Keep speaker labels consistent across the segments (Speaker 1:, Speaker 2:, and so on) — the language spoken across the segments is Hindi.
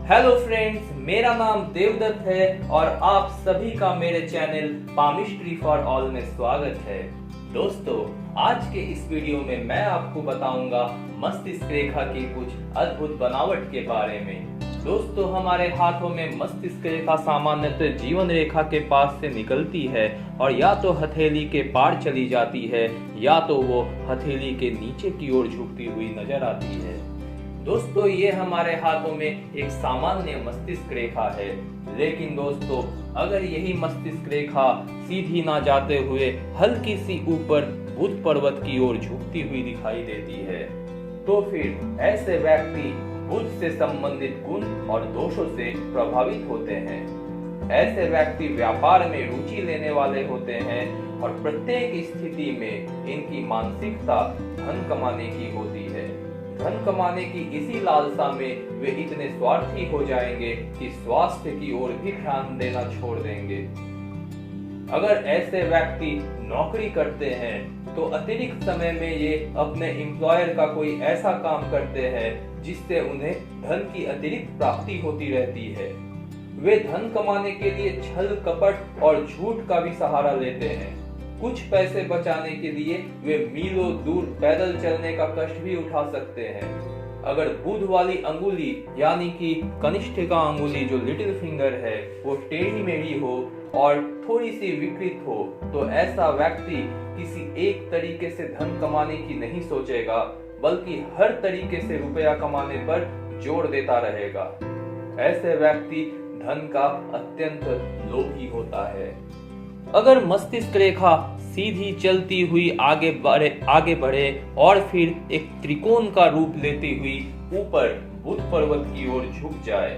Speaker 1: हेलो फ्रेंड्स, मेरा नाम देवदत्त है और आप सभी का मेरे चैनल पामिस्ट्री फॉर ऑल में स्वागत है। दोस्तों, आज के इस वीडियो में मैं आपको बताऊंगा मस्तिष्क रेखा की कुछ अद्भुत बनावट के बारे में। दोस्तों, हमारे हाथों में मस्तिष्क रेखा सामान्यतः जीवन रेखा के पास से निकलती है और या तो हथेली के पार चली जाती है या तो वो हथेली के नीचे की ओर झुकती हुई नजर आती है। दोस्तों, ये हमारे हाथों में एक सामान्य मस्तिष्क रेखा है, लेकिन दोस्तों अगर यही मस्तिष्क रेखा सीधी ना जाते हुए हल्की सी ऊपर बुध पर्वत की ओर झुकती हुई दिखाई देती है, तो फिर ऐसे व्यक्ति बुध से संबंधित गुण और दोषों से प्रभावित होते हैं। ऐसे व्यक्ति व्यापार में रुचि लेने वाले होते हैं और प्रत्येक स्थिति में इनकी मानसिकता धन कमाने की होती है। धन कमाने की इसी लालसा में वे इतने स्वार्थी हो जाएंगे कि स्वास्थ्य की ओर भी ध्यान देना छोड़ देंगे। अगर ऐसे व्यक्ति नौकरी करते हैं तो अतिरिक्त समय में ये अपने एम्प्लॉयर का कोई ऐसा काम करते हैं जिससे उन्हें धन की अतिरिक्त प्राप्ति होती रहती है। वे धन कमाने के लिए छल कपट और झूठ का भी सहारा लेते हैं। कुछ पैसे बचाने के लिए वे मीलों दूर पैदल चलने का कष्ट भी उठा सकते हैं। अगर बुध वाली अंगुली यानी कि कनिष्ठिका अंगुली जो लिटिल फिंगर है वो टेढ़ी मेढ़ी हो और थोड़ी सी विकृत हो तो ऐसा व्यक्ति किसी एक तरीके से धन कमाने की नहीं सोचेगा, बल्कि हर तरीके से रुपया कमाने पर जोर देता रहेगा। ऐसे व्यक्ति धन का अत्यंत लोभी होता है। अगर मस्तिष्क रेखा सीधी चलती हुई आगे बढ़े और फिर एक त्रिकोण का रूप लेती हुई ऊपर बुध पर्वत की ओर झुक जाए,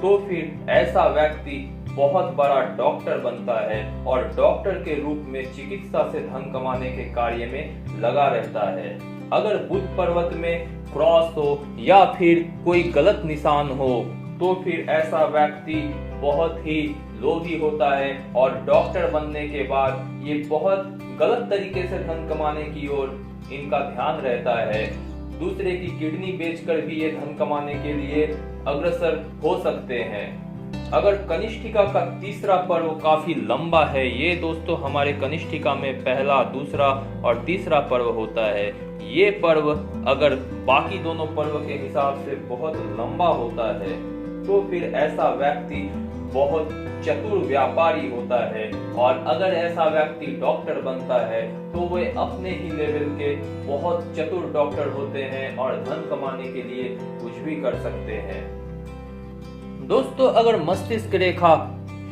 Speaker 1: तो फिर ऐसा व्यक्ति बहुत बड़ा डॉक्टर बनता है और डॉक्टर के रूप में चिकित्सा से धन कमाने के कार्य में लगा रहता है। अगर बुध पर्वत में क्रॉस हो या फिर कोई गलत निशान हो तो फिर ऐसा व्यक्ति बहुत ही लोभी होता है और डॉक्टर बनने के बाद ये बहुत गलत तरीके से धन कमाने की ओर इनका ध्यान रहता है। दूसरे की किडनी बेचकर भी ये धन कमाने के लिए अग्रसर हो सकते हैं। अगर कनिष्ठिका का तीसरा पर्व काफी लंबा है, ये दोस्तों हमारे कनिष्ठिका में पहला, दूसरा और तीसरा पर्व होता है। ये पर्व अगर बाकी दोनों पर्व के हिसाब से बहुत लंबा होता है तो फिर ऐसा व्यक्ति बहुत चतुर व्यापारी होता है और अगर ऐसा व्यक्ति डॉक्टर बनता है तो वे अपने ही लेवल के बहुत चतुर डॉक्टर होते हैं और धन कमाने के लिए कुछ भी कर सकते हैं। दोस्तों, अगर मस्तिष्क रेखा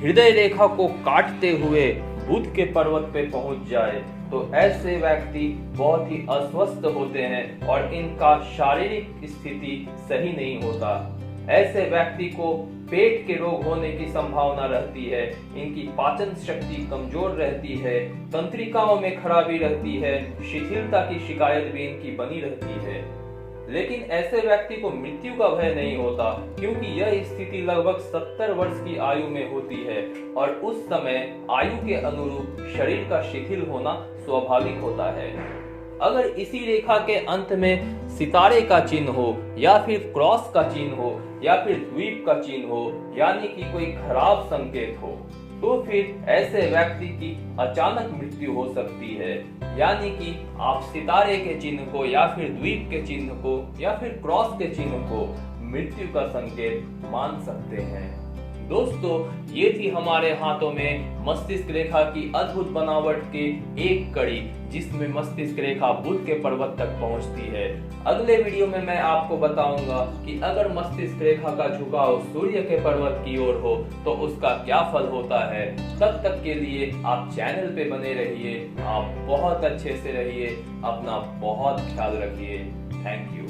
Speaker 1: हृदय रेखा को काटते हुए बुध के पर्वत पे पहुंच जाए तो ऐसे व्यक्ति बहुत ही अस्वस्थ होते हैं और इनका शारीरिक स्थिति सही नहीं होता। ऐसे व्यक्ति को पेट के रोग होने की संभावना रहती है, इनकी पाचन शक्ति कमजोर रहती है, तंत्रिकाओं में खराबी रहती है, शिथिलता की शिकायत भी इनकी बनी रहती है। लेकिन ऐसे व्यक्ति को मृत्यु का भय नहीं होता, क्योंकि यह स्थिति लगभग 70 वर्ष की आयु में होती है और उस समय आयु के अनुरूप शरीर का शिथिल होना स्वाभाविक होता है। अगर इसी रेखा के अंत में सितारे का चिन्ह हो या फिर क्रॉस का चिन्ह हो या फिर द्वीप का चिन्ह हो यानी कि कोई खराब संकेत हो, तो फिर ऐसे व्यक्ति की अचानक मृत्यु हो सकती है। यानी कि आप सितारे के चिन्ह को या फिर द्वीप के चिन्ह को या फिर क्रॉस के चिन्ह को मृत्यु का संकेत मान सकते हैं। दोस्तों, ये थी हमारे हाथों में मस्तिष्क रेखा की अद्भुत बनावट के एक कड़ी, जिसमें मस्तिष्क रेखा बुध के पर्वत तक पहुंचती है। अगले वीडियो में मैं आपको बताऊंगा कि अगर मस्तिष्क रेखा का झुकाव सूर्य के पर्वत की ओर हो तो उसका क्या फल होता है। तब तक के लिए आप चैनल पे बने रहिए। आप बहुत अच्छे से रहिए, अपना बहुत ख्याल रखिए। Thank you.